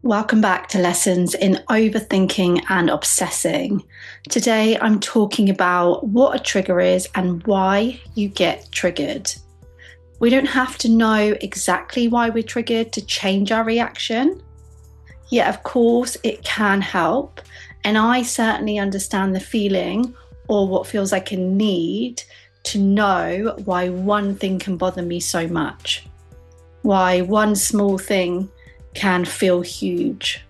Welcome back to Lessons in Overthinking and Obsessing. Today I'm talking about what a trigger is and why you get triggered. We don't have to know exactly why we're triggered to change our reaction. Yet, of course, it can help. And I certainly understand the feeling or what feels like a need to know why one thing can bother me so much. Why one small thing can feel huge.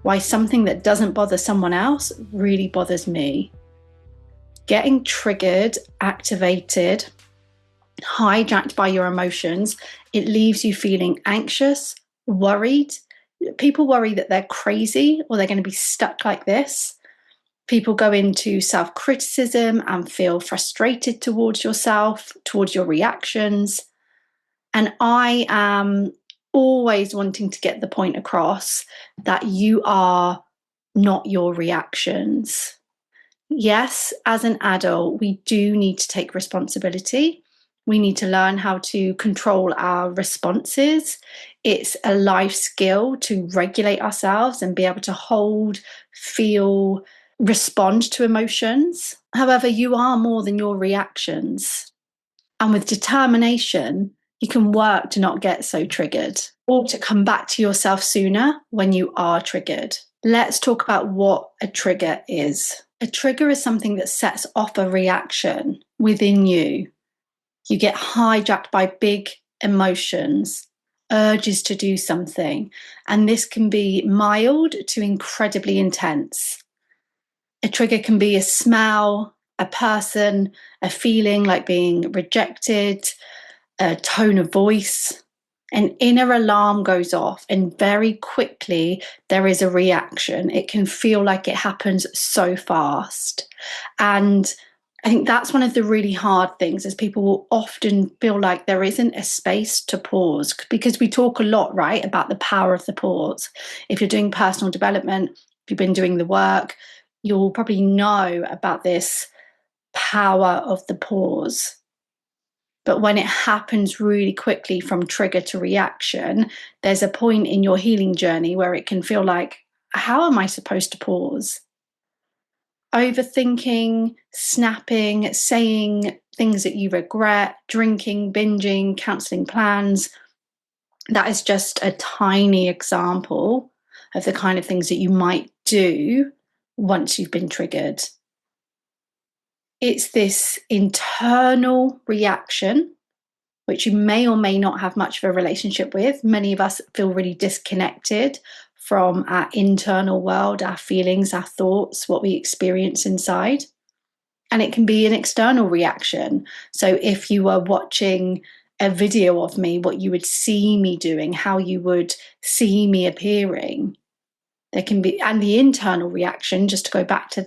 Why something that doesn't bother someone else really bothers me. Getting triggered, activated, hijacked by your emotions, it leaves you feeling anxious, worried. People worry that they're crazy or they're going to be stuck like this. People go into self-criticism and feel frustrated towards yourself, towards your reactions. And I am always wanting to get the point across that you are not your reactions. Yes, as an adult, we do need to take responsibility. We need to learn how to control our responses. It's a life skill to regulate ourselves and be able to hold, feel, respond to emotions. However, you are more than your reactions. And with determination, you can work to not get so triggered or to come back to yourself sooner when you are triggered. Let's talk about what a trigger is. A trigger is something that sets off a reaction within you. You get hijacked by big emotions, urges to do something, and this can be mild to incredibly intense. A trigger can be a smell, a person, a feeling like being rejected, a tone of voice. An inner alarm goes off, and very quickly there is a reaction. It can feel like it happens so fast. And I think that's one of the really hard things is people will often feel like there isn't a space to pause because we talk a lot, right, about the power of the pause. If you're doing personal development, if you've been doing the work, you'll probably know about this power of the pause. But when it happens really quickly from trigger to reaction, there's a point in your healing journey where it can feel like, how am I supposed to pause? Overthinking, snapping, saying things that you regret, drinking, binging, cancelling plans. That is just a tiny example of the kind of things that you might do once you've been triggered. It's this internal reaction, which you may or may not have much of a relationship with. Many of us feel really disconnected from our internal world, our feelings, our thoughts, what we experience inside. And it can be an external reaction. So if you were watching a video of me, what you would see me doing, how you would see me appearing, there can be, and the internal reaction, just to go back to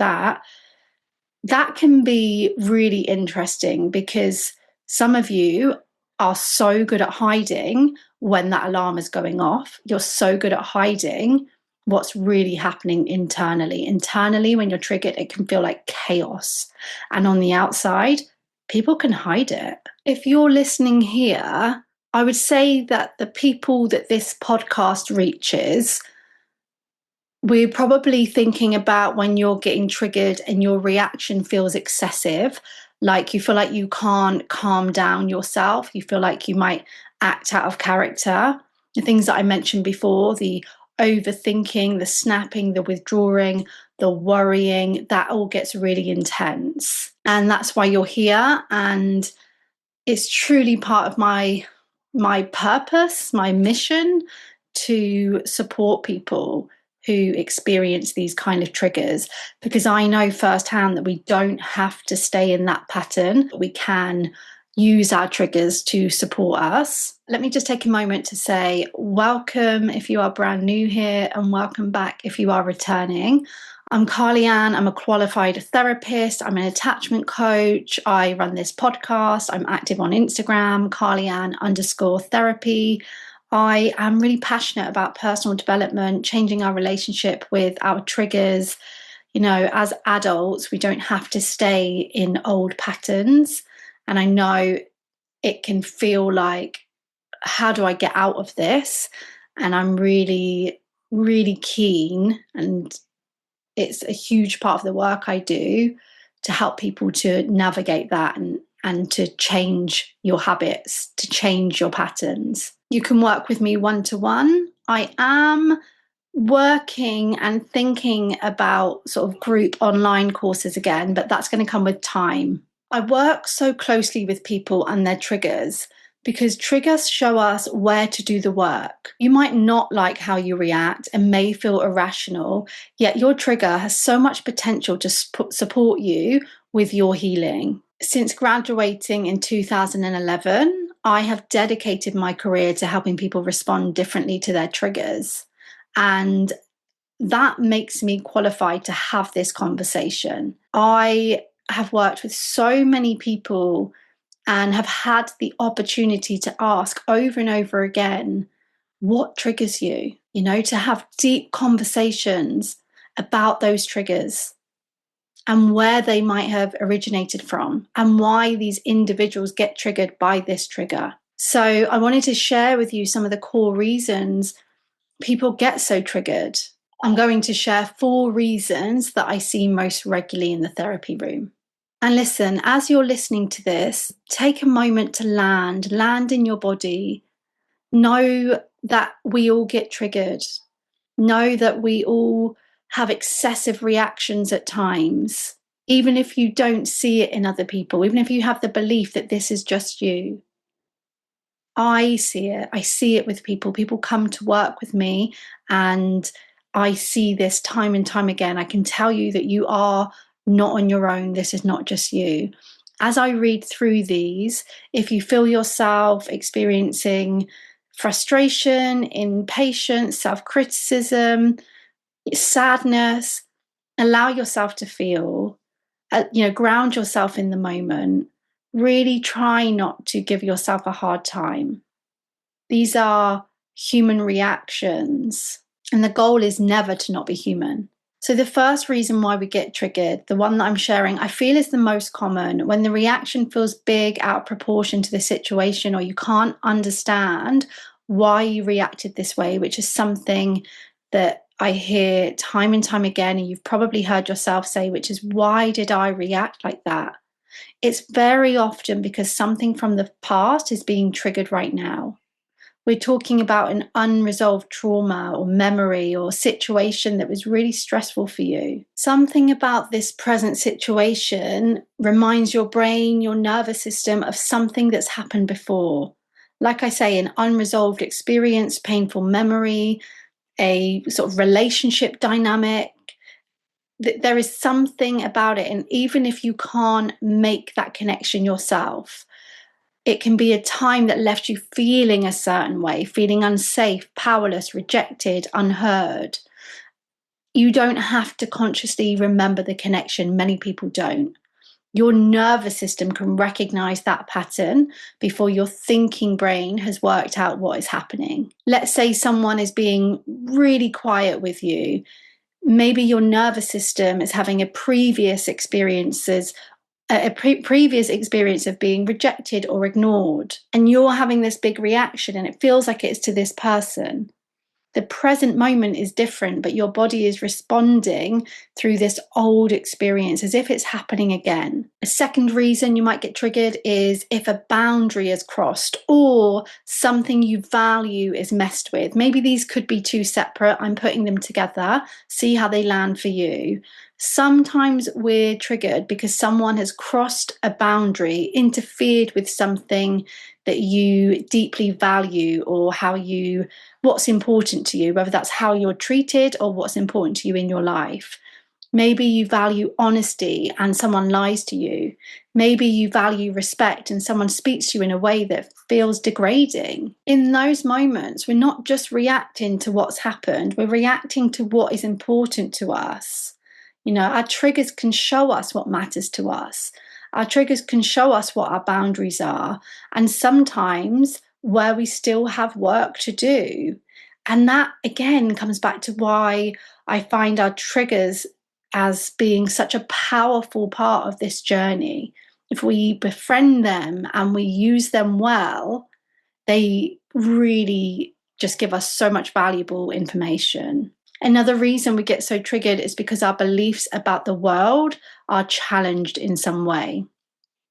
that can be really interesting because some of you are so good at hiding when that alarm is going off. You're so good at hiding what's really happening internally. Internally, when you're triggered, it can feel like chaos. And on the outside, people can hide it. If you're listening here, I would say that the people that this podcast reaches, we're probably thinking about when you're getting triggered and your reaction feels excessive, like you feel like you can't calm down yourself. You feel like you might act out of character. The things that I mentioned before, the overthinking, the snapping, the withdrawing, the worrying, that all gets really intense. And that's why you're here. And it's truly part of my purpose, my mission to support people who experience these kind of triggers, because I know firsthand that we don't have to stay in that pattern. We can use our triggers to support us. Let me just take a moment to say welcome if you are brand new here, and welcome back if you are returning. I'm Carly Ann. I'm a qualified therapist. I'm an attachment coach. I run this podcast. I'm active on Instagram, CarlyAnn_therapy. I am really passionate about personal development, changing our relationship with our triggers. You know, as adults, we don't have to stay in old patterns. And I know it can feel like, how do I get out of this? And I'm really really keen, and it's a huge part of the work I do, to help people to navigate that and to change your habits, to change your patterns. You can work with me one-to-one. I am working and thinking about sort of group online courses again, but that's going to come with time. I work so closely with people and their triggers because triggers show us where to do the work. You might not like how you react and may feel irrational, yet your trigger has so much potential to support you with your healing. Since graduating in 2011, I have dedicated my career to helping people respond differently to their triggers. And that makes me qualified to have this conversation. I have worked with so many people and have had the opportunity to ask over and over again, what triggers you? You know, to have deep conversations about those triggers and where they might have originated from and why these individuals get triggered by this trigger. So I wanted to share with you some of the core reasons people get so triggered. I'm going to share 4 reasons that I see most regularly in the therapy room. And listen, as you're listening to this, take a moment to land in your body. Know that we all get triggered. Know that we all have excessive reactions at times, even if you don't see it in other people, even if you have the belief that this is just you. I see it. I see it with people. People come to work with me and I see this time and time again. I can tell you that you are not on your own. This is not just you. As I read through these, if you feel yourself experiencing frustration, impatience, self-criticism, sadness, allow yourself to feel, ground yourself in the moment. Really try not to give yourself a hard time. These are human reactions, and the goal is never to not be human. So the first reason why we get triggered, the one that I'm sharing, I feel is the most common, when the reaction feels big, out of proportion to the situation, or you can't understand why you reacted this way, which is something that I hear time and time again, and you've probably heard yourself say, which is, why did I react like that? It's very often because something from the past is being triggered right now. We're talking about an unresolved trauma or memory or situation that was really stressful for you. Something about this present situation reminds your brain, your nervous system of something that's happened before. Like I say, an unresolved experience, painful memory, a sort of relationship dynamic. There is something about it. And even if you can't make that connection yourself, it can be a time that left you feeling a certain way, feeling unsafe, powerless, rejected, unheard. You don't have to consciously remember the connection. Many people don't. Your nervous system can recognize that pattern before your thinking brain has worked out what is happening. Let's say someone is being really quiet with you. Maybe your nervous system is having a previous experience of being rejected or ignored, and you're having this big reaction and it feels like it's to this person. The present moment is different, but your body is responding through this old experience as if it's happening again. A second reason you might get triggered is if a boundary is crossed or something you value is messed with. Maybe these could be 2 separate. I'm putting them together. See how they land for you. Sometimes we're triggered because someone has crossed a boundary, interfered with something that you deeply value, or what's important to you, whether that's how you're treated or what's important to you in your life. Maybe you value honesty and someone lies to you. Maybe you value respect and someone speaks to you in a way that feels degrading. In those moments, we're not just reacting to what's happened, we're reacting to what is important to us. Our triggers can show us what matters to us. Our triggers can show us what our boundaries are, and sometimes where we still have work to do. And that, again, comes back to why I find our triggers as being such a powerful part of this journey. If we befriend them and we use them well, they really just give us so much valuable information. Another reason we get so triggered is because our beliefs about the world are challenged in some way.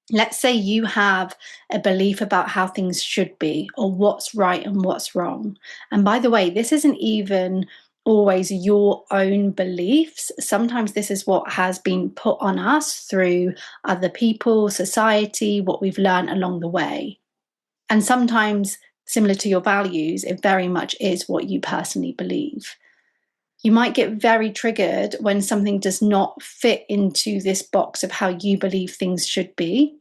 Let's say you have a belief about how things should be or what's right and what's wrong. And by the way, this isn't even always your own beliefs. Sometimes this is what has been put on us through other people, society, what we've learned along the way. And sometimes, similar to your values, it very much is what you personally believe. You might get very triggered when something does not fit into this box of how you believe things should be.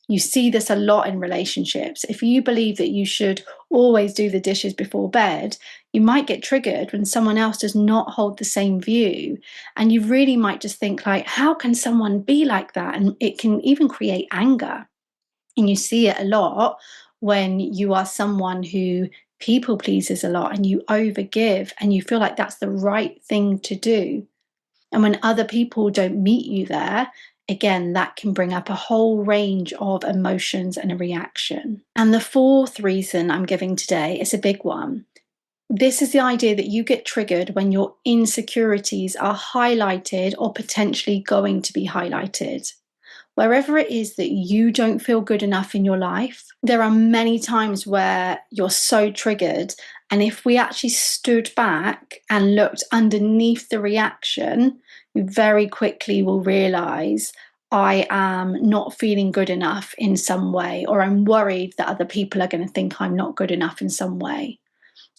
You see this a lot in relationships. If you believe that you should always do the dishes before bed, you might get triggered when someone else does not hold the same view. And you really might just think like, how can someone be like that? And it can even create anger. And you see it a lot when you are someone who people pleases a lot and you overgive and you feel like that's the right thing to do. And when other people don't meet you there, again, that can bring up a whole range of emotions and a reaction. And the fourth reason I'm giving today is a big one. This is the idea that you get triggered when your insecurities are highlighted or potentially going to be highlighted. Wherever it is that you don't feel good enough in your life, there are many times where you're so triggered. And if we actually stood back and looked underneath the reaction, you very quickly will realize I am not feeling good enough in some way, or I'm worried that other people are going to think I'm not good enough in some way.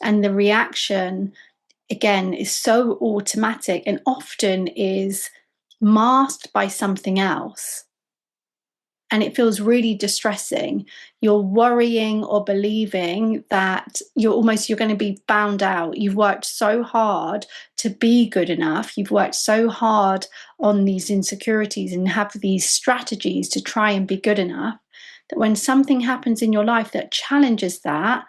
And the reaction, again, is so automatic and often is masked by something else. And it feels really distressing. You're worrying or believing that you're going to be found out. You've worked so hard to be good enough. You've worked so hard on these insecurities and have these strategies to try and be good enough that when something happens in your life that challenges that,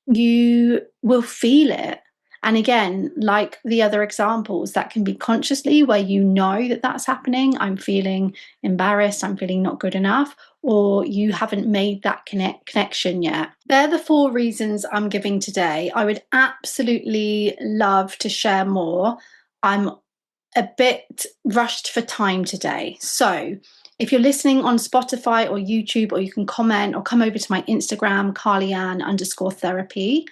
you will feel it. And again, like the other examples, that can be consciously where you know that that's happening. I'm feeling embarrassed. I'm feeling not good enough. Or you haven't made that connection yet. They're the four reasons I'm giving today. I would absolutely love to share more. I'm a bit rushed for time today. So if you're listening on Spotify or YouTube, or you can comment or come over to my Instagram, carlyann_therapy.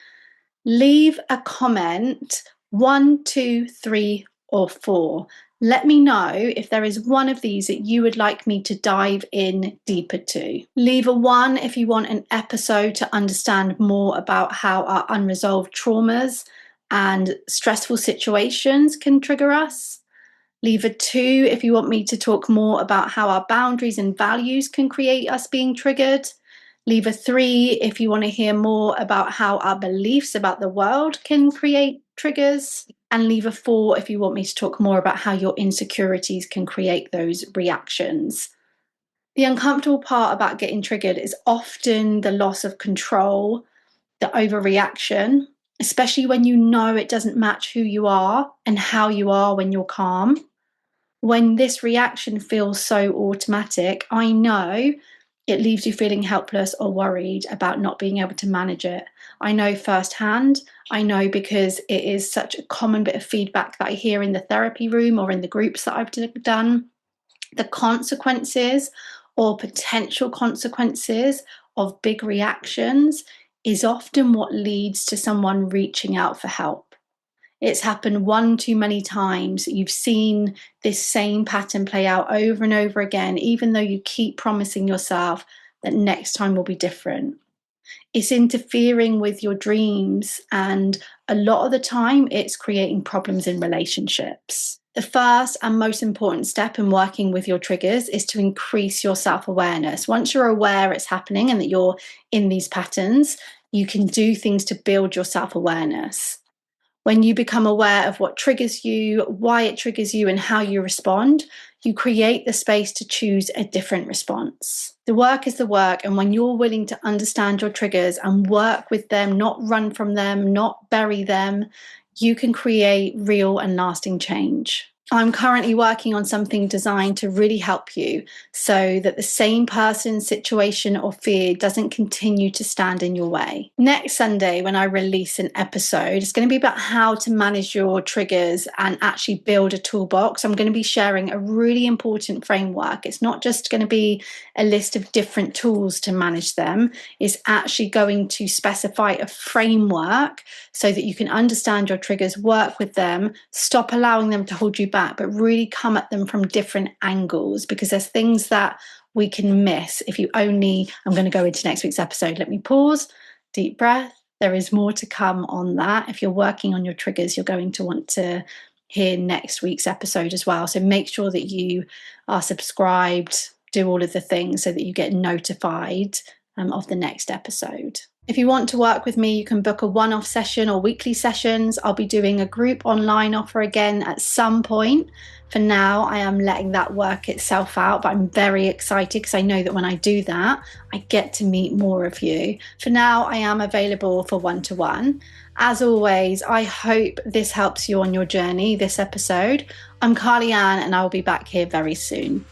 Leave a comment 1, 2, 3, or 4. Let me know if there is one of these that you would like me to dive in deeper to. Leave a 1 if you want an episode to understand more about how our unresolved traumas and stressful situations can trigger us. Leave a 2 if you want me to talk more about how our boundaries and values can create us being triggered. Leave a 3 if you want to hear more about how our beliefs about the world can create triggers. And leave a 4 if you want me to talk more about how your insecurities can create those reactions. The uncomfortable part about getting triggered is often the loss of control, the overreaction, especially when you know it doesn't match who you are and how you are when you're calm. When this reaction feels so automatic, I know it leaves you feeling helpless or worried about not being able to manage it. I know firsthand. I know because it is such a common bit of feedback that I hear in the therapy room or in the groups that I've done. The consequences or potential consequences of big reactions is often what leads to someone reaching out for help. It's happened one too many times. You've seen this same pattern play out over and over again, even though you keep promising yourself that next time will be different. It's interfering with your dreams, and a lot of the time it's creating problems in relationships. The first and most important step in working with your triggers is to increase your self-awareness. Once you're aware it's happening and that you're in these patterns, you can do things to build your self-awareness. When you become aware of what triggers you, why it triggers you, and how you respond, you create the space to choose a different response. The work is the work, and when you're willing to understand your triggers and work with them, not run from them, not bury them, you can create real and lasting change. I'm currently working on something designed to really help you so that the same person, situation, or fear doesn't continue to stand in your way. Next Sunday, when I release an episode, it's going to be about how to manage your triggers and actually build a toolbox. I'm going to be sharing a really important framework. It's not just going to be a list of different tools to manage them, it's actually going to specify a framework so that you can understand your triggers, work with them, stop allowing them to hold you back, but really come at them from different angles, because there's things that we can miss if you only, I'm going to go into next week's episode. Let me pause, deep breath. There is more to come on that. If you're working on your triggers, you're going to want to hear next week's episode as well. So make sure that you are subscribed, do all of the things so that you get notified of the next episode. If you want to work with me, you can book a one-off session or weekly sessions. I'll be doing a group online offer again at some point. For now, I am letting that work itself out, but I'm very excited because I know that when I do that, I get to meet more of you. For now, I am available for one-to-one. As always, I hope this helps you on your journey, this episode. I'm Carly Ann, and I will be back here very soon.